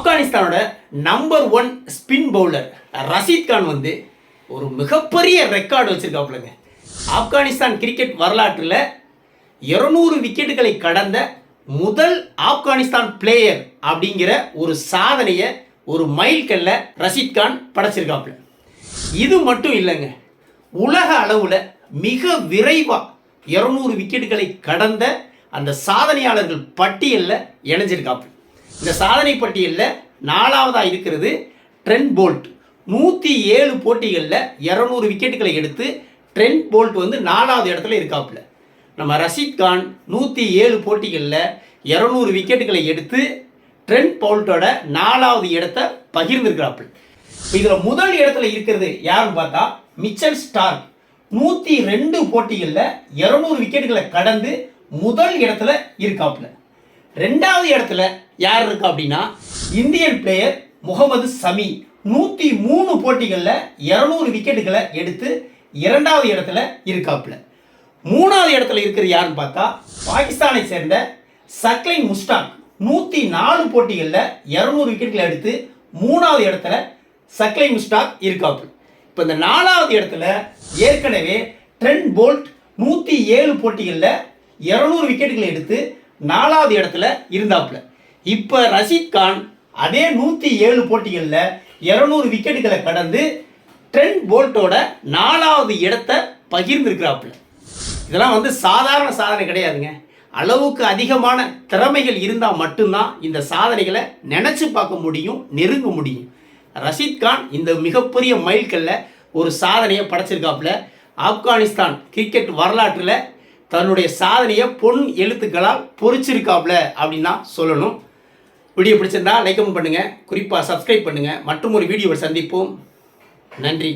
ஆப்கானிஸ்தானோட number 1 spin bowler Rashid Khan வந்து ஒரு மிகப்பெரிய ரெக்கார்டு வச்சிருக்காப்புலங்க. ஆப்கானிஸ்தான் கிரிக்கெட் வரலாற்றில் 200 விக்கெட்டுகளை கடந்த முதல் ஆப்கானிஸ்தான் பிளேயர் அப்படிங்கிற ஒரு சாதனையை ஒரு மைல்கல்ல ரஷீத் கான் படைச்சிருக்காப்புல. இது மட்டும் இல்லைங்க, உலக அளவில் மிக விரைவாக 200 விக்கெட்டுகளை கடந்த அந்த சாதனையாளர்கள் பட்டியலில் இணைஞ்சிருக்காப்புல. இந்த சாதனை பட்டியலில் 4வதாக இருக்கிறது ட்ரெண்ட் போல்ட். 107 போட்டிகளில் 200 விக்கெட்டுகளை எடுத்து ட்ரெண்ட் போல்ட் வந்து 4வது இடத்துல இருக்காப்புல. நம்ம ரஷீத் கான் 107 போட்டிகளில் 200 விக்கெட்டுகளை எடுத்து ட்ரெண்ட் போல்ட்டோட 4வது இடத்தை பகிர்ந்துருக்கிறாப்புல. இதில் முதல் இடத்துல இருக்கிறது யாருன்னு பார்த்தா மிச்சல் ஸ்டார்க். 102 போட்டிகளில் 200 விக்கெட்டுகளை கடந்து முதல் இடத்துல இருக்காப்புல. 2வது இடத்துல யார் இருக்கா அப்படின்னா இந்தியன் பிளேயர் முகமது சமி. 103 போட்டிகளில் 200 விக்கெட்டுகளை எடுத்து 2வது இடத்துல இருக்காப்புல. 3வது இடத்துல இருக்கிறது யாருன்னு பார்த்தா பாகிஸ்தானை சேர்ந்த சக்லைன் முஸ்டாக். 104 போட்டிகளில் 200 விக்கெட்டுகளை எடுத்து 3வது இடத்துல சக்லைன் முஸ்டாக் இருக்காப்புல. இப்போ இந்த 4வது இடத்துல ஏற்கனவே ட்ரெண்ட் போல்ட் 107 போட்டிகளில் 200 விக்கெட்டுகளை எடுத்து 4வது இடத்துல இருந்தாப்புல. இப்போ ரஷீத் கான் அதே 107 போட்டிகளில் 200 விக்கெட்டுகளை கடந்து ட்ரெண்ட் போல்ட்டோட 4வது இடத்தை பகிர்ந்துருக்கிறாப்புல. இதெல்லாம் வந்து சாதாரண சாதனை கிடையாதுங்க. அளவுக்கு அதிகமான திறமைகள் இருந்தால் மட்டும்தான் இந்த சாதனைகளை நினச்சி பார்க்க முடியும், நெருங்க முடியும். ரஷீத் கான் இந்த மிகப்பெரிய மைல்கல்ல ஒரு சாதனையை படைச்சிருக்காப்புல. ஆப்கானிஸ்தான் கிரிக்கெட் வரலாற்றில் தன்னுடைய சாதனையை பொன் எழுத்துக்களால் பொறிச்சிருக்காப்புல அப்படின்னு தான் சொல்லணும். வீடியோ பிடிச்சிருந்தா லைக் பண்ணுங்கள், குறிப்பாக சப்ஸ்கிரைப் பண்ணுங்கள். மற்றும் ஒரு வீடியோவை சந்திப்போம். நன்றி.